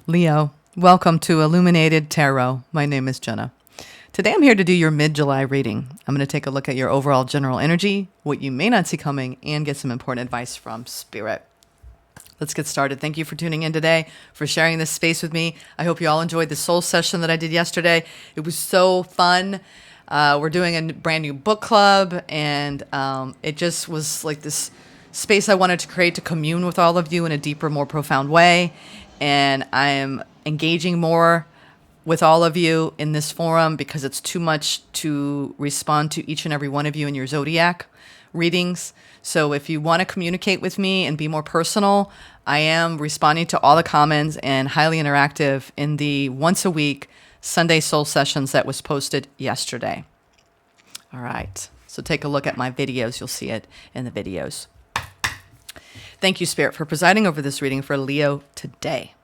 Leo, welcome to Illuminated Tarot. My name is Jenna. Today I'm here to do your mid-July reading. I'm going to take a look at your overall general energy, what you may not see coming, and get some important advice from Spirit. Let's get started. Thank you for tuning in today, for sharing this space with me. I hope you all enjoyed the soul session that I did yesterday. It was so fun. We're doing a brand new book club, and it just was like this space I wanted to create to commune with all of you in a deeper, more profound way. And I am engaging more with all of you in this forum because it's too much to respond to each and every one of you in your zodiac readings. So if you want to communicate with me and be more personal, I am responding to all the comments and highly interactive in the once a week Sunday soul sessions that was posted yesterday. All right. So take a look at my videos. You'll see it in the videos. Thank you, Spirit, for presiding over this reading for Leo today.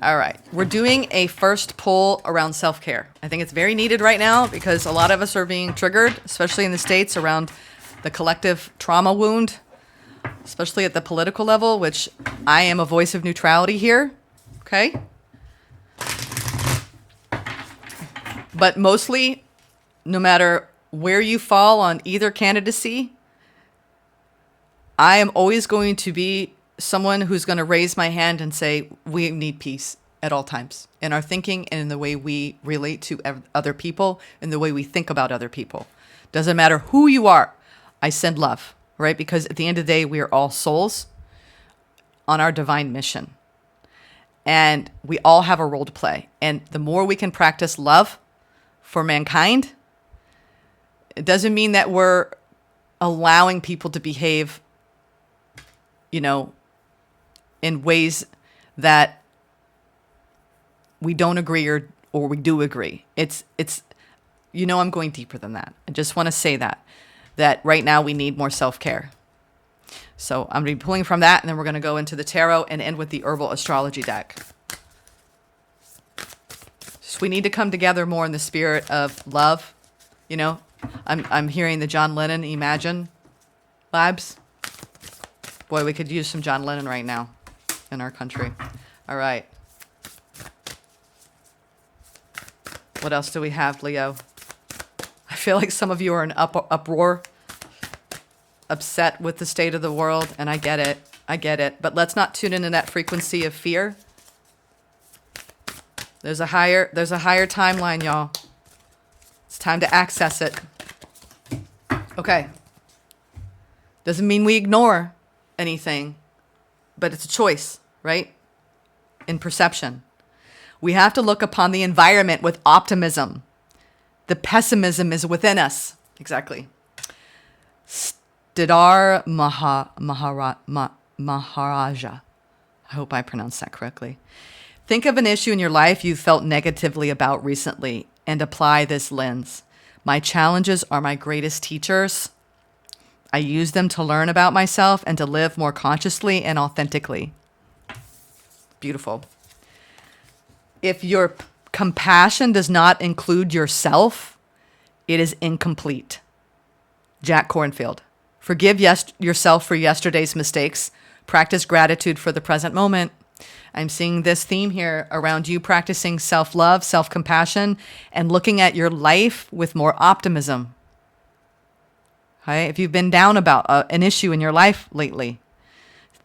All right. We're doing a first pull around self-care. I think it's very needed right now because a lot of us are being triggered, especially in the States, around the collective trauma wound, especially at the political level, which I am a voice of neutrality here. Okay. But mostly, no matter where you fall on either candidacy, I am always going to be someone who's going to raise my hand and say, we need peace at all times in our thinking and in the way we relate to other people and the way we think about other people. Doesn't matter who you are. I send love, right? Because at the end of the day, we are all souls on our divine mission. And we all have a role to play. And the more we can practice love for mankind, it doesn't mean that we're allowing people to behave in ways that we don't agree or we do agree. It's I'm going deeper than that. I just want to say that right now we need more self-care. So I'm going to be pulling from that, and then we're going to go into the tarot and end with the Herbal astrology deck. So we need to come together more in the spirit of love. I'm hearing the John Lennon Imagine vibes. Boy, we could use some John Lennon right now in our country. All right. What else do we have, Leo? I feel like some of you are in uproar, upset with the state of the world, and I get it. But let's not tune into that frequency of fear. There's a higher timeline, y'all. It's time to access it. Okay. Doesn't mean we ignore anything, but it's a choice, right? In perception. We have to look upon the environment with optimism. The pessimism is within us. Exactly. Stidar Maharaja. I hope I pronounced that correctly. Think of an issue in your life you felt negatively about recently and apply this lens. My challenges are my greatest teachers. I use them to learn about myself and to live more consciously and authentically. Beautiful. If your compassion does not include yourself, it is incomplete. Jack Kornfield. Forgive yourself for yesterday's mistakes. Practice gratitude for the present moment. I'm seeing this theme here around you practicing self-love, self-compassion, and looking at your life with more optimism. Okay? If you've been down about an issue in your life lately,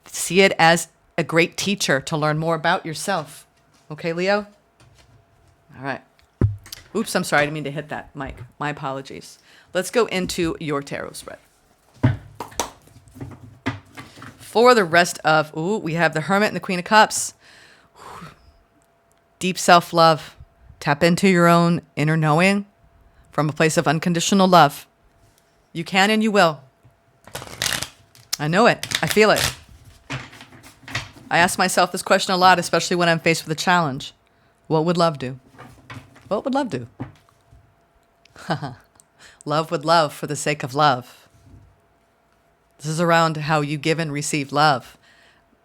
see it as a great teacher to learn more about yourself. Okay, Leo? All right. Oops, I'm sorry. I didn't mean to hit that mic. My apologies. Let's go into your tarot spread. For the rest of, we have the Hermit and the Queen of Cups. Deep self-love. Tap into your own inner knowing from a place of unconditional love. You can and you will. I know it. I feel it. I ask myself this question a lot, especially when I'm faced with a challenge. What would love do? What would love do? Love would love for the sake of love. This is around how you give and receive love,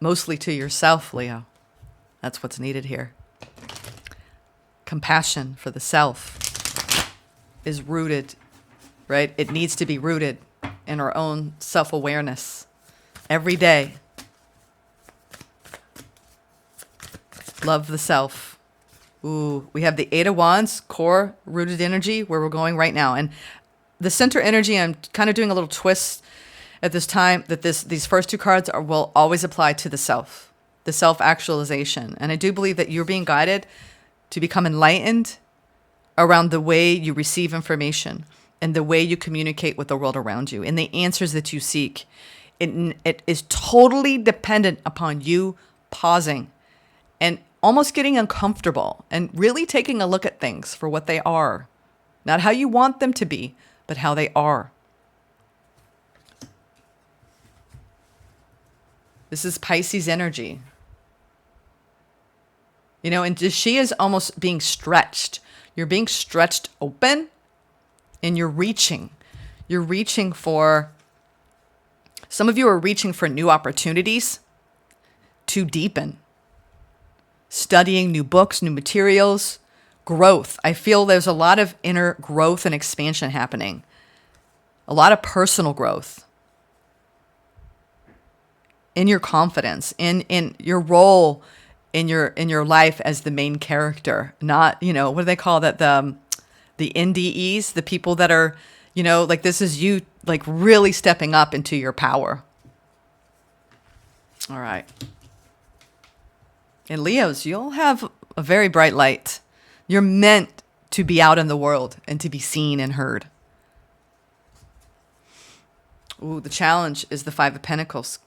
mostly to yourself, Leo. That's what's needed here. Compassion for the self is rooted, right? It needs to be rooted in our own self-awareness every day. Love the self. Ooh, we have the Eight of Wands, core rooted energy, where we're going right now. And the center energy, I'm kind of doing a little twist at this time, that these first two cards will always apply to the self-actualization. And I do believe that you're being guided to become enlightened around the way you receive information and the way you communicate with the world around you and the answers that you seek. It is totally dependent upon you pausing and almost getting uncomfortable and really taking a look at things for what they are. Not how you want them to be, but how they are. This is Pisces energy. And she is almost being stretched. You're being stretched open and you're reaching. You're reaching for, some of you are reaching for new opportunities to deepen. Studying new books, new materials, growth. I feel there's a lot of inner growth and expansion happening. A lot of personal growth. In your confidence, in your role in your life as the main character, not, what do they call that? The NDEs, the people that are, like this is you like really stepping up into your power. All right. And Leos, you'll have a very bright light. You're meant to be out in the world and to be seen and heard. Ooh, the challenge is the Five of Pentacles.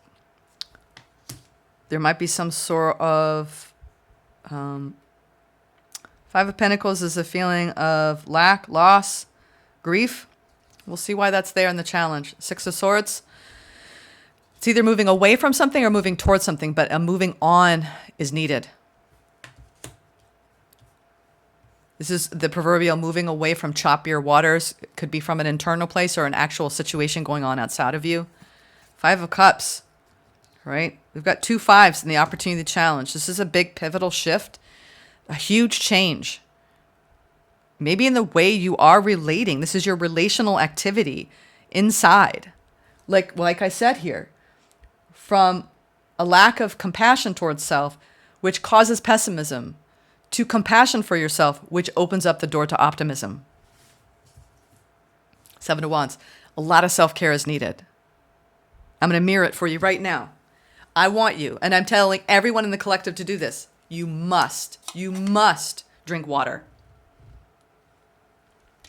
There might be some sort of... Five of Pentacles is a feeling of lack, loss, grief. We'll see why that's there in the challenge. Six of Swords. It's either moving away from something or moving towards something, but a moving on is needed. This is the proverbial moving away from choppier waters. It could be from an internal place or an actual situation going on outside of you. Five of Cups, right? We've got 2 5s in the opportunity challenge. This is a big pivotal shift, a huge change. Maybe in the way you are relating. This is your relational activity inside. Like I said here, from a lack of compassion towards self, which causes pessimism, to compassion for yourself, which opens up the door to optimism. Seven of Wands. A lot of self-care is needed. I'm going to mirror it for you right now. I want you, and I'm telling everyone in the collective to do this. You must drink water.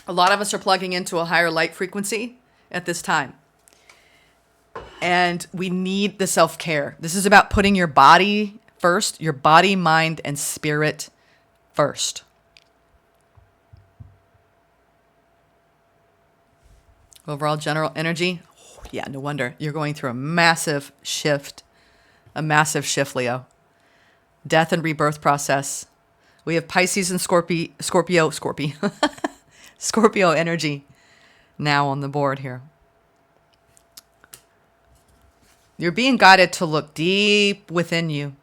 A lot of us are plugging into a higher light frequency at this time. And we need the self-care. This is about putting your body first, your body, mind, and spirit first. Overall general energy. Oh, yeah, no wonder. You're going through a massive shift, Leo. Death and rebirth process. We have Pisces and Scorpio energy now on the board here. You're being guided to look deep within you.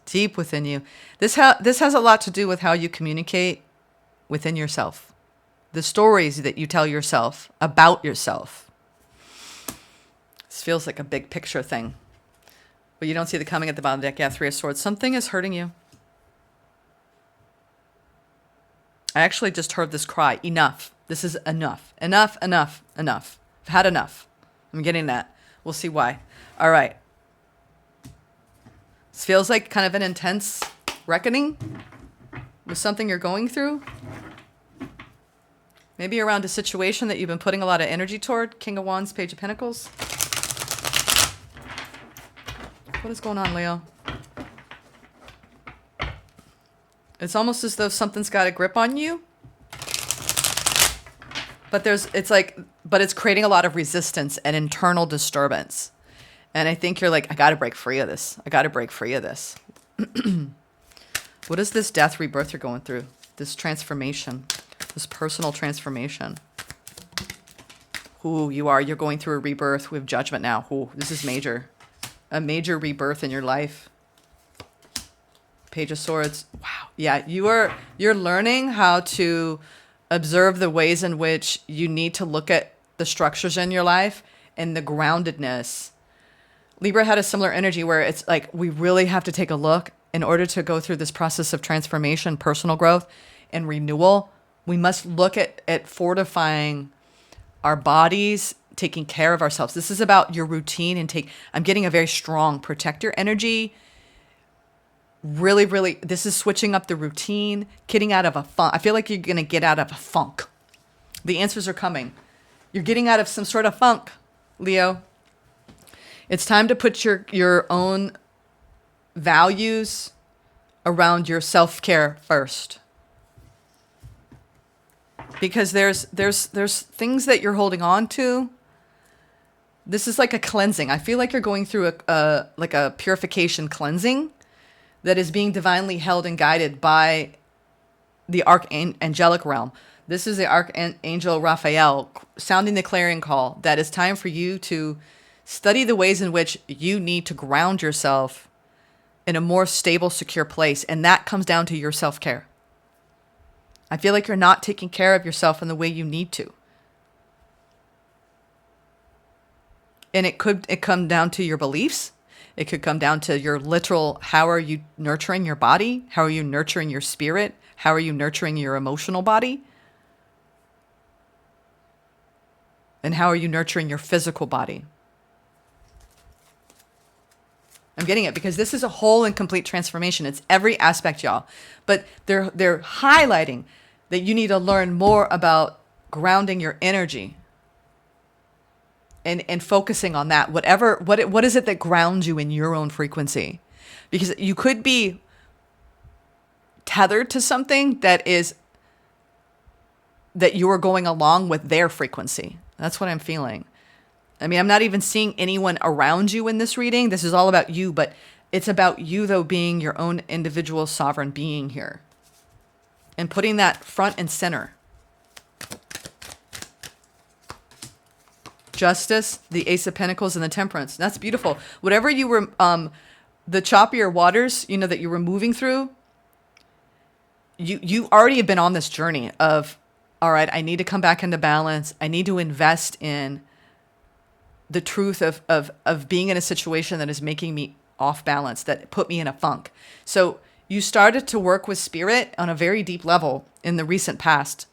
Deep within you. This has a lot to do with how you communicate within yourself. The stories that you tell yourself about yourself. This feels like a big picture thing. But you don't see the coming at the bottom of the deck. Yeah, Three of Swords. Something is hurting you. I actually just heard this cry. Enough. This is enough. Enough. I've had enough. I'm getting that. We'll see why. All right. This feels like kind of an intense reckoning with something you're going through. Maybe around a situation that you've been putting a lot of energy toward. King of Wands, Page of Pentacles. What is going on, Leo? It's almost as though something's got a grip on you. But it's creating a lot of resistance and internal disturbance. And I think you're like, I got to break free of this. What is this death rebirth you're going through? This transformation, this personal transformation. You're going through a rebirth. We have Judgment now. This is major. A major rebirth in your life. Page of Swords. Wow. Yeah, you're learning how to observe the ways in which you need to look at the structures in your life and the groundedness. Libra had a similar energy where it's like we really have to take a look in order to go through this process of transformation, personal growth, and renewal, we must look at fortifying our bodies, taking care of ourselves. This is about your routine and I'm getting a very strong protector energy. Really, really, this is switching up the routine, getting out of a funk. I feel like you're going to get out of a funk. The answers are coming. You're getting out of some sort of funk, Leo. It's time to put your own values around your self-care first. Because there's things that you're holding on to. This is like a cleansing. I feel like you're going through a purification cleansing that is being divinely held and guided by the archangelic realm. This is the Archangel Raphael sounding the clarion call that it's time for you to study the ways in which you need to ground yourself in a more stable, secure place. And that comes down to your self-care. I feel like you're not taking care of yourself in the way you need to. And it come down to your beliefs. It could come down to your literal, how are you nurturing your body? How are you nurturing your spirit? How are you nurturing your emotional body? And how are you nurturing your physical body? I'm getting it because this is a whole and complete transformation. It's every aspect, y'all. But they're highlighting that you need to learn more about grounding your energy and focusing on that. What is it that grounds you in your own frequency? Because you could be tethered to something that you are going along with their frequency. That's what I'm feeling. I mean, I'm not even seeing anyone around you in this reading. This is all about you, but it's about you, though, being your own individual sovereign being here and putting that front and center. Justice, the Ace of Pentacles, and the Temperance. That's beautiful. Whatever you were, the choppier waters, that you were moving through, you already have been on this journey of, all right, I need to come back into balance. I need to invest in the truth of being in a situation that is making me off balance, that put me in a funk. So you started to work with spirit on a very deep level in the recent past.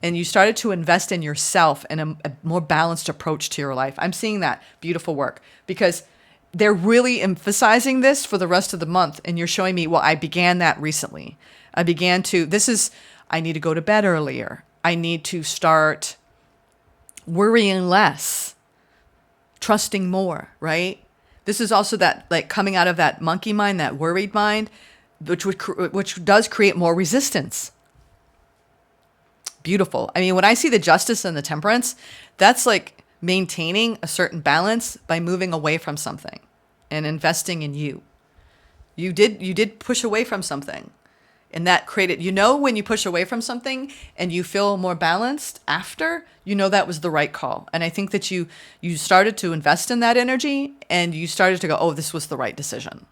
And you started to invest in yourself and a more balanced approach to your life. I'm seeing that beautiful work because they're really emphasizing this for the rest of the month. And you're showing me, well, I began that recently. I need to go to bed earlier. I need to start worrying less, trusting more, right? This is also that, like, coming out of that monkey mind, that worried mind, which does create more resistance. Beautiful. I mean, when I see the Justice and the Temperance, that's like maintaining a certain balance by moving away from something and investing in you. You did push away from something, and that created, when you push away from something and you feel more balanced after, that was the right call. And I think that you started to invest in that energy and you started to go, oh, this was the right decision.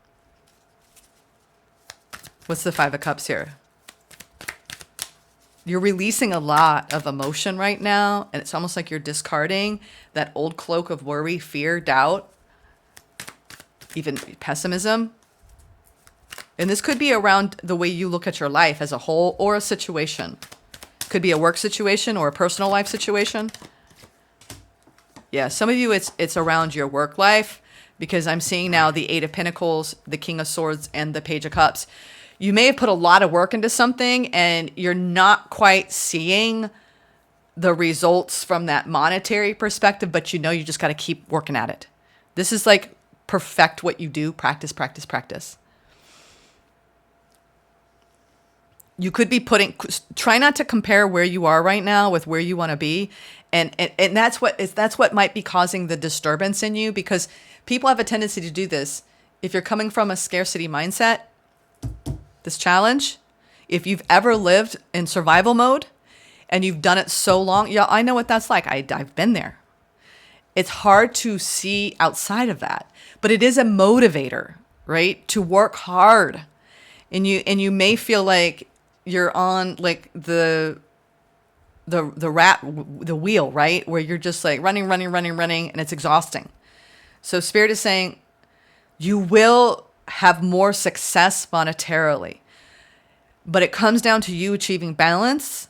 What's the Five of Cups here? You're releasing a lot of emotion right now, and it's almost like you're discarding that old cloak of worry, fear, doubt, even pessimism. And this could be around the way you look at your life as a whole or a situation. Could be a work situation or a personal life situation. Yeah, some of you, it's around your work life, because I'm seeing now the Eight of Pentacles, the King of Swords, and the Page of Cups. You may have put a lot of work into something and you're not quite seeing the results from that monetary perspective, but you just got to keep working at it. This is like perfect what you do. Practice, practice, practice. You could be try not to compare where you are right now with where you want to be. And that's what might be causing the disturbance in you, because people have a tendency to do this. If you're coming from a scarcity mindset, this challenge, if you've ever lived in survival mode and you've done it so long, yeah, I know what that's like. I've been there. It's hard to see outside of that, but it is a motivator, right? To work hard. And you may feel like you're on like the wheel, right? Where you're just like running, and it's exhausting. So Spirit is saying you will have more success monetarily. But it comes down to you achieving balance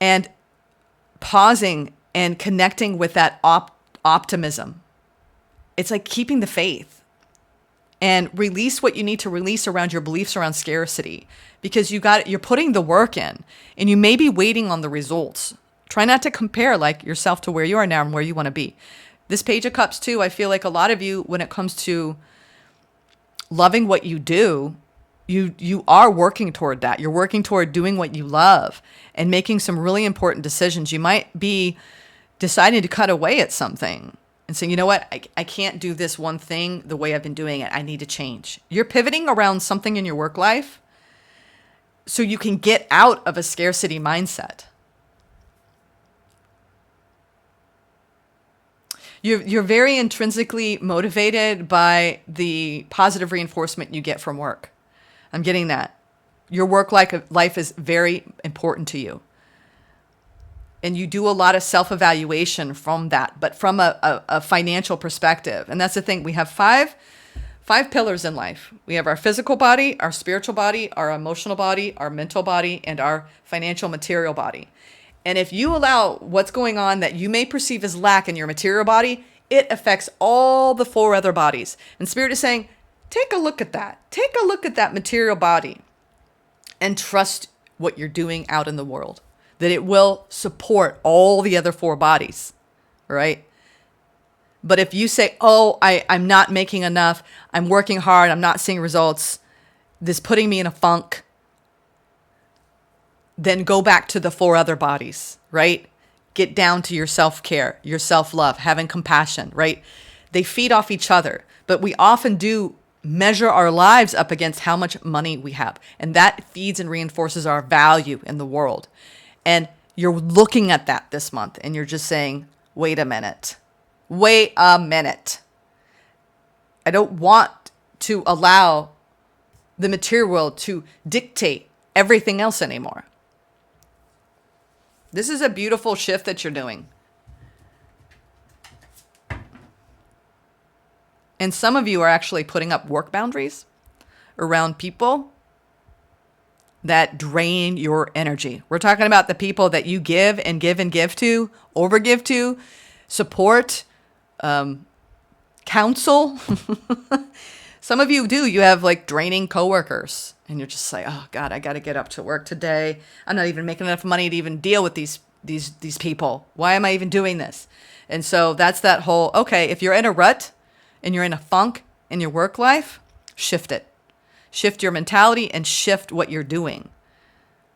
and pausing and connecting with that optimism. It's like keeping the faith and release what you need to release around your beliefs around scarcity, because you're putting the work in and you may be waiting on the results. Try not to compare like yourself to where you are now and where you want to be. This Page of Cups too, I feel like a lot of you, when it comes to loving what you do, you are working toward that. You're working toward doing what you love and making some really important decisions. You might be deciding to cut away at something and saying, you know what, I can't do this one thing the way I've been doing it. I need to change. You're pivoting around something in your work life so you can get out of a scarcity mindset. You're very intrinsically motivated by the positive reinforcement you get from work. I'm getting that. Your work life is very important to you. And you do a lot of self-evaluation from that, but from a financial perspective. And that's the thing. We have five pillars in life. We have our physical body, our spiritual body, our emotional body, our mental body, and our financial material body. And if you allow what's going on that you may perceive as lack in your material body, it affects all the 4 other bodies. And Spirit is saying, take a look at that. Take a look at that material body and trust what you're doing out in the world, that it will support all the other 4 bodies, right? But if you say, oh, I'm not making enough, I'm working hard, I'm not seeing results, this putting me in a funk, then go back to the 4 other bodies, right? Get down to your self-care, your self-love, having compassion, right? They feed off each other, but we often do measure our lives up against how much money we have. And that feeds and reinforces our value in the world. And you're looking at that this month and you're just saying, wait a minute. Wait a minute. I don't want to allow the material world to dictate everything else anymore. This is a beautiful shift that you're doing. And some of you are actually putting up work boundaries around people that drain your energy. We're talking about the people that you give and give and give to, overgive to, support, counsel. Some of you do. You have like draining coworkers and you're just like, oh God, I got to get up to work today. I'm not even making enough money to even deal with these people. Why am I even doing this? And so that's that whole, okay, if you're in a rut and you're in a funk in your work life, shift it. Shift your mentality and shift what you're doing.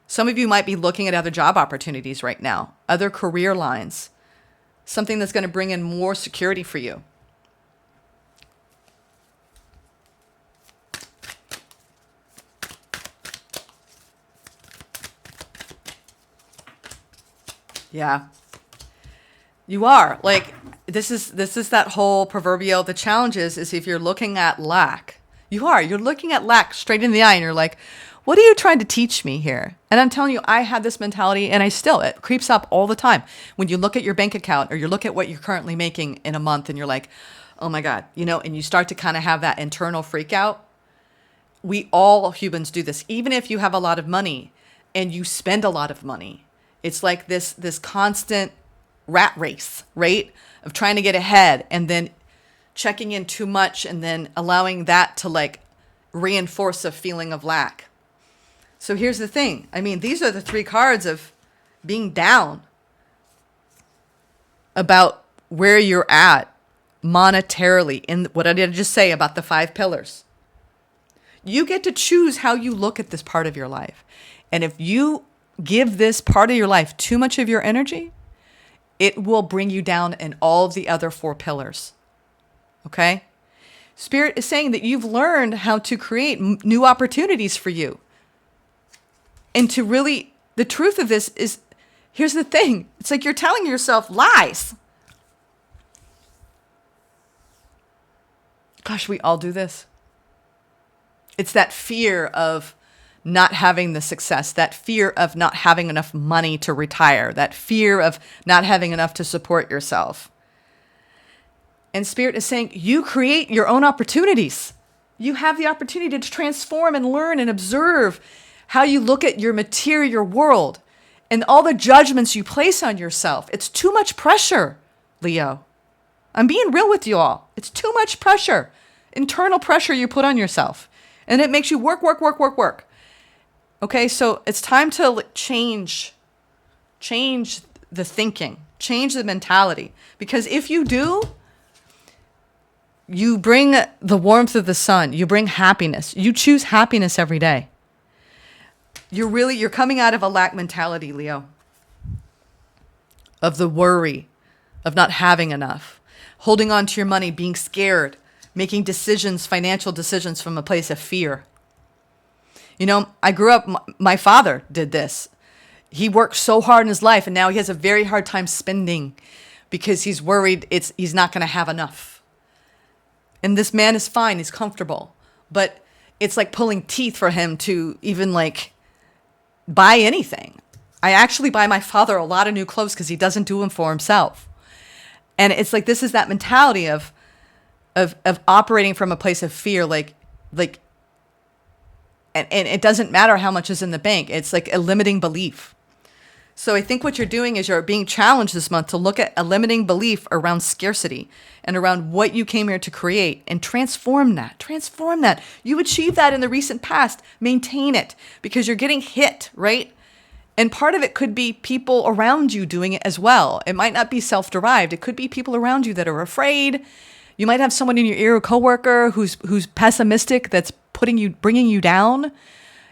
Some of you might be looking at other job opportunities right now, other career lines, something that's going to bring in more security for you. Yeah. You are. Like, this is that whole proverbial, the challenge is if you're looking at lack, you're looking at lack straight in the eye and you're like, what are you trying to teach me here? And I'm telling you, I had this mentality and it creeps up all the time. When you look at your bank account or you look at what you're currently making in a month and you're like, oh my God, and you start to kind of have that internal freak out. We all humans do this. Even if you have a lot of money and you spend a lot of money, it's like this constant rat race, right? Of trying to get ahead and then checking in too much and then allowing that to like reinforce a feeling of lack. So here's the thing. I mean, these are the 3 cards of being down about where you're at monetarily in what I did just say about the 5 pillars. You get to choose how you look at this part of your life. And if you give this part of your life too much of your energy, it will bring you down in all of the other 4 pillars. Okay? Spirit is saying that you've learned how to create new opportunities for you. And to really, the truth of this is, here's the thing. It's like you're telling yourself lies. Gosh, we all do this. It's that fear of not having the success, that fear of not having enough money to retire, that fear of not having enough to support yourself. And Spirit is saying, you create your own opportunities. You have the opportunity to transform and learn and observe how you look at your material world and all the judgments you place on yourself. It's too much pressure, Leo. I'm being real with you all. It's too much pressure, internal pressure you put on yourself. And it makes you work. Okay, so it's time to change the thinking, change the mentality. Because if you do, you bring the warmth of the sun. You bring happiness. You choose happiness every day. You're coming out of a lack mentality, Leo. Of the worry, of not having enough, holding on to your money, being scared, making decisions, financial decisions from a place of fear. You know, I grew up, my father did this. He worked so hard in his life, and now he has a very hard time spending because he's worried he's not going to have enough. And this man is fine, he's comfortable, but it's like pulling teeth for him to even like buy anything. I actually buy my father a lot of new clothes because he doesn't do them for himself. And it's like, this is that mentality of operating from a place of fear, and it doesn't matter how much is in the bank. It's like a limiting belief. So I think what you're doing is you're being challenged this month to look at a limiting belief around scarcity and around what you came here to create and transform that. Transform that. You achieved that in the recent past. Maintain it because you're getting hit, right? And part of it could be people around you doing it as well. It might not be self-derived. It could be people around you that are afraid. You might have someone in your ear, a coworker who's pessimistic, that's bringing you down.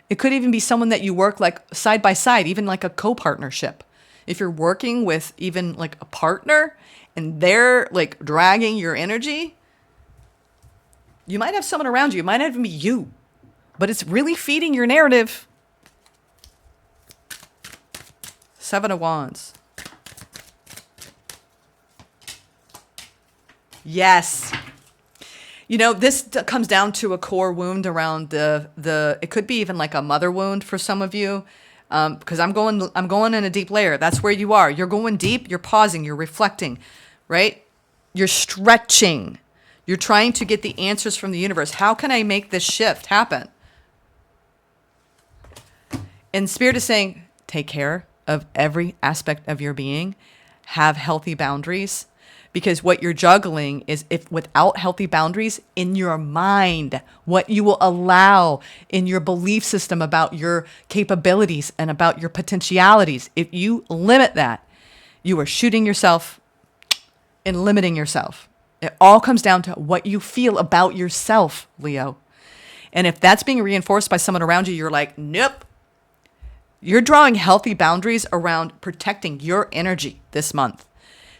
It could even be someone that you work like side by side, even like a co-partnership. If you're working with even like a partner and they're like dragging your energy, you might have someone around you. It might not even be you, but it's really feeding your narrative. 7 of Wands. Yes. You know, this comes down to a core wound around it could be even like a mother wound for some of you, because I'm going in a deep layer. That's where you are. You're going deep. You're pausing. You're reflecting, right? You're stretching. You're trying to get the answers from the universe. How can I make this shift happen? And Spirit is saying, take care of every aspect of your being. Have healthy boundaries. Because what you're juggling is, if without healthy boundaries in your mind, what you will allow in your belief system about your capabilities and about your potentialities, if you limit that, you are shooting yourself and limiting yourself. It all comes down to what you feel about yourself, Leo. And if that's being reinforced by someone around you, you're like, nope. You're drawing healthy boundaries around protecting your energy this month,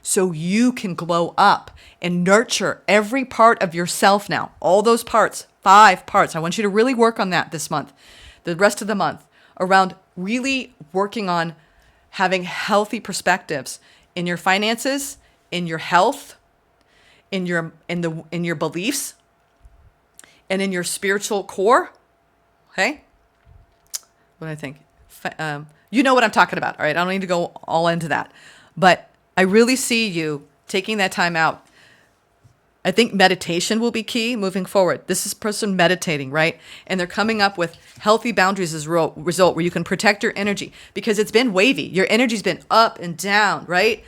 so you can glow up and nurture every part of yourself now. All those parts, 5 parts. I want you to really work on that this month, the rest of the month, around really working on having healthy perspectives in your finances, in your health, in your beliefs, and in your spiritual core. Okay? What do I think? You know what I'm talking about, all right? I don't need to go all into that. But I really see you taking that time out. I think meditation will be key moving forward. This is person meditating, right? And they're coming up with healthy boundaries as a result where you can protect your energy, because it's been wavy. Your energy's been up and down, right?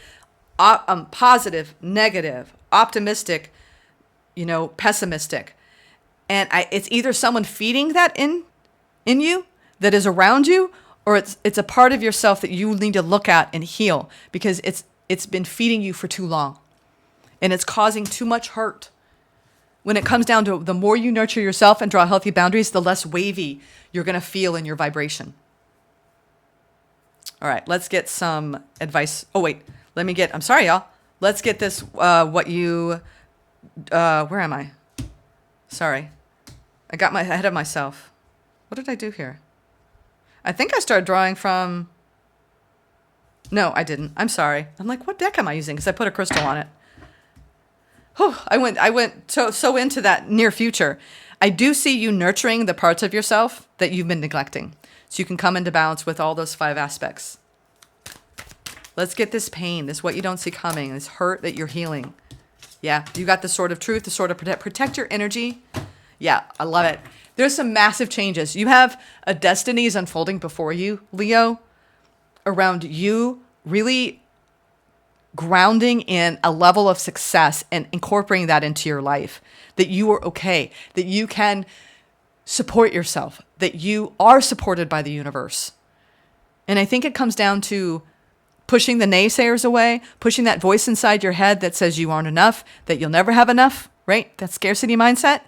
Positive, negative, optimistic, pessimistic. And it's either someone feeding that in you that is around you, or it's a part of yourself that you need to look at and heal, because it's been feeding you for too long, and it's causing too much hurt. When it comes down to the more you nurture yourself and draw healthy boundaries, the less wavy you're going to feel in your vibration. All right, let's get some advice. Oh, wait, I'm sorry, y'all. Let's get this, where am I? Sorry. I got ahead of myself. What did I do here? I think I started drawing from... No, I didn't. I'm sorry. I'm like, what deck am I using? Because I put a crystal on it. Whew, I went so into that near future. I do see you nurturing the parts of yourself that you've been neglecting, so you can come into balance with all those 5 aspects. Let's get this pain, this what you don't see coming, this hurt that you're healing. Yeah, you got the sword of truth, the sword of protect your energy. Yeah, I love it. There's some massive changes. You have a destiny is unfolding before you, Leo, around you really grounding in a level of success and incorporating that into your life, that you are okay, that you can support yourself, that you are supported by the universe. And I think it comes down to pushing the naysayers away, pushing that voice inside your head that says you aren't enough, that you'll never have enough, right? That scarcity mindset.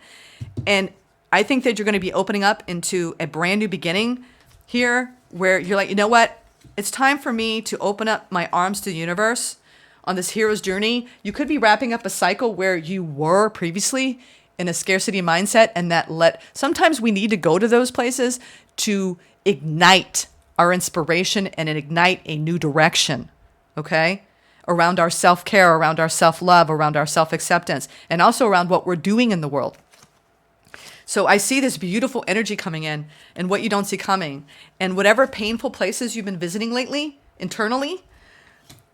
And I think that you're going to be opening up into a brand new beginning here where you're like, you know what? It's time for me to open up my arms to the universe on this hero's journey. You could be wrapping up a cycle where you were previously in a scarcity mindset, and sometimes we need to go to those places to ignite our inspiration and ignite a new direction, okay? Around our self-care, around our self-love, around our self-acceptance, and also around what we're doing in the world. So I see this beautiful energy coming in and what you don't see coming. And whatever painful places you've been visiting lately, internally,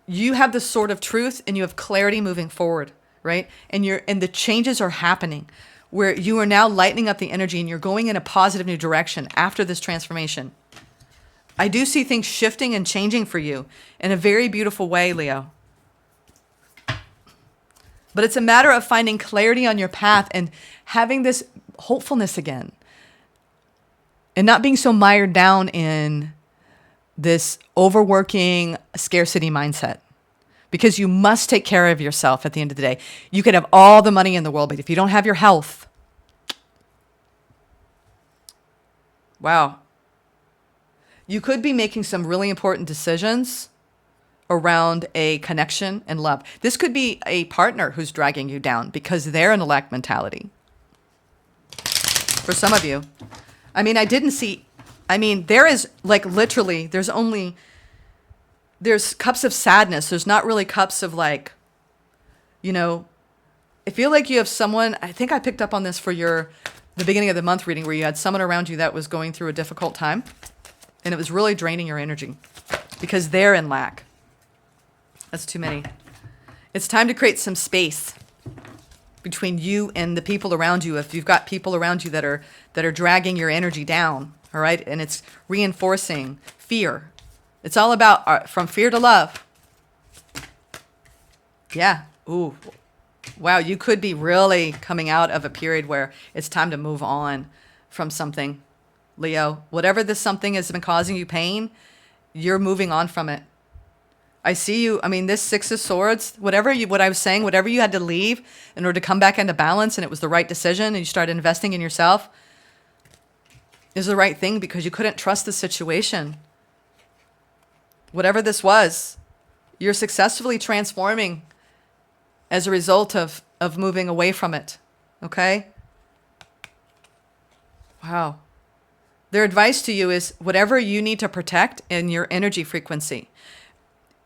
you have the sword of truth and you have clarity moving forward, right? And the changes are happening where you are now lightening up the energy and you're going in a positive new direction after this transformation. I do see things shifting and changing for you in a very beautiful way, Leo. But it's a matter of finding clarity on your path and having this hopefulness again. And not being so mired down in this overworking scarcity mindset. Because you must take care of yourself at the end of the day. You could have all the money in the world, but if you don't have your health, wow. You could be making some really important decisions around a connection and love. This could be a partner who's dragging you down because they're in a lack mentality. For some of you. I mean, there is like literally, there's cups of sadness. There's not really cups of like, I feel like you have someone, I think I picked up on this for the beginning of the month reading where you had someone around you that was going through a difficult time. And it was really draining your energy because they're in lack. That's too many. It's time to create some space between you and the people around you. If you've got people around you that are dragging your energy down, all right? And it's reinforcing fear. It's all about from fear to love. Yeah. Ooh. Wow, you could be really coming out of a period where it's time to move on from something. Leo, whatever this something has been causing you pain, you're moving on from it. I see you. I mean, this Six of Swords, what I was saying, whatever you had to leave in order to come back into balance and it was the right decision and you started investing in yourself is the right thing because you couldn't trust the situation. Whatever this was, you're successfully transforming as a result of moving away from it. Okay? Wow. Their advice to you is whatever you need to protect in your energy frequency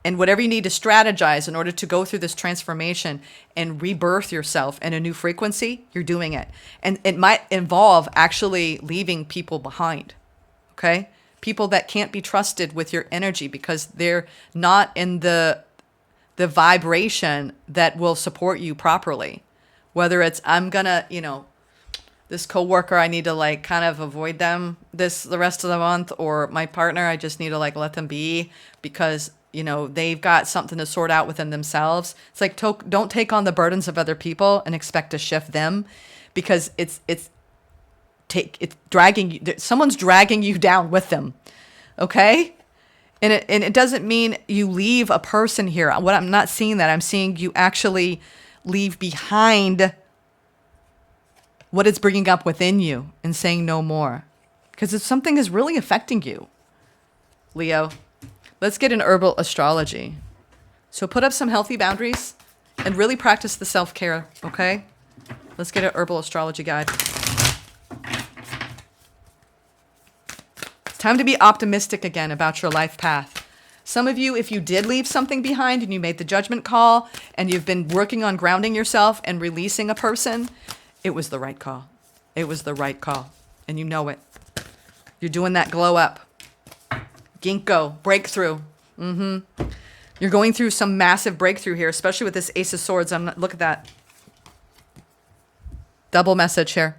and whatever you need to strategize in order to go through this transformation and rebirth yourself in a new frequency, you're doing it. And it might involve actually leaving people behind, okay? People that can't be trusted with your energy because they're not in the vibration that will support you properly. Whether it's, this coworker, I need to like kind of avoid them the rest of the month, or my partner, I just need to like let them be because, they've got something to sort out within themselves. It's like, don't take on the burdens of other people and expect to shift them because it's dragging you. Someone's dragging you down with them. Okay. And it doesn't mean you leave a person here. I'm not seeing that. I'm seeing you actually leave behind what it's bringing up within you and saying no more. Because if something is really affecting you, Leo, let's get an herbal astrology. So put up some healthy boundaries and really practice the self-care, okay? Let's get an herbal astrology guide. It's time to be optimistic again about your life path. Some of you, if you did leave something behind and you made the judgment call and you've been working on grounding yourself and releasing a person, it was the right call. It was the right call. And you know it. You're doing that glow up. Ginkgo, breakthrough. You're going through some massive breakthrough here, especially with this Ace of Swords. Look at that. Double message here.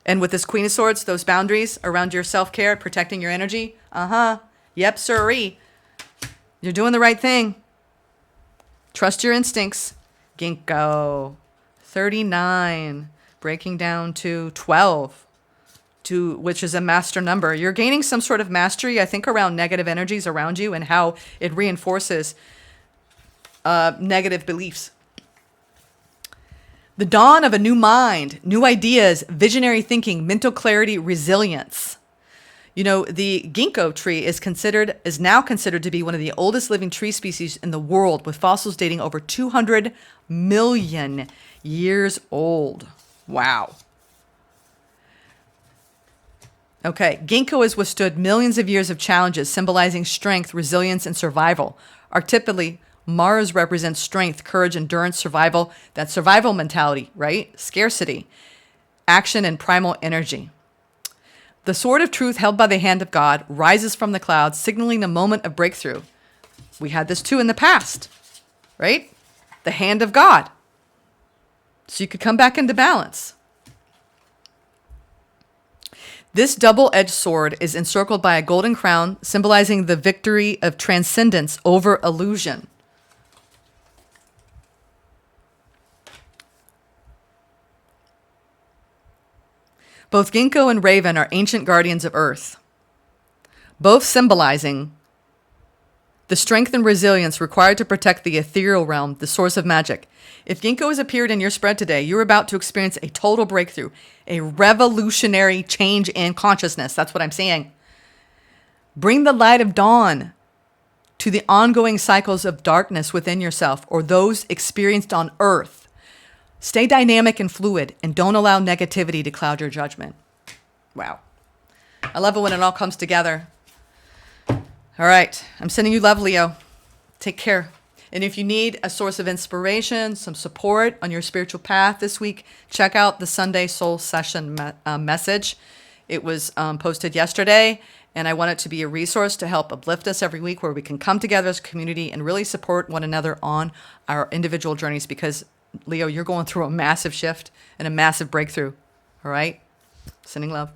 And with this Queen of Swords, those boundaries around your self-care, protecting your energy. Yep, sirree. You're doing the right thing. Trust your instincts. Ginkgo. 39. Breaking down to 12. Which is a master number. You're gaining some sort of mastery, I think, around negative energies around you and how it reinforces negative beliefs. The dawn of a new mind, new ideas, visionary thinking, mental clarity, resilience. You know, the ginkgo tree is now considered to be one of the oldest living tree species in the world, with fossils dating over 200 million years old. Wow. Okay, ginkgo has withstood millions of years of challenges, symbolizing strength, resilience, and survival. Archetypally, Mars represents strength, courage, endurance, survival. That survival mentality, right? Scarcity, action, and primal energy. The sword of truth held by the hand of God rises from the clouds, signaling the moment of breakthrough. We had this too in the past, right? The hand of God. So you could come back into balance. This double-edged sword is encircled by a golden crown, symbolizing the victory of transcendence over illusion. Both ginkgo and raven are ancient guardians of earth, both symbolizing the strength and resilience required to protect the ethereal realm, the source of magic. If ginkgo has appeared in your spread today, you're about to experience a total breakthrough, a revolutionary change in consciousness. That's what I'm saying. Bring the light of dawn to the ongoing cycles of darkness within yourself or those experienced on earth. Stay dynamic and fluid and don't allow negativity to cloud your judgment. Wow. I love it when it all comes together. All right. I'm sending you love, Leo. Take care. And if you need a source of inspiration, some support on your spiritual path this week, check out the Sunday Soul Session message. It was posted yesterday, and I want it to be a resource to help uplift us every week where we can come together as a community and really support one another on our individual journeys because, Leo, you're going through a massive shift and a massive breakthrough. All right? Sending love.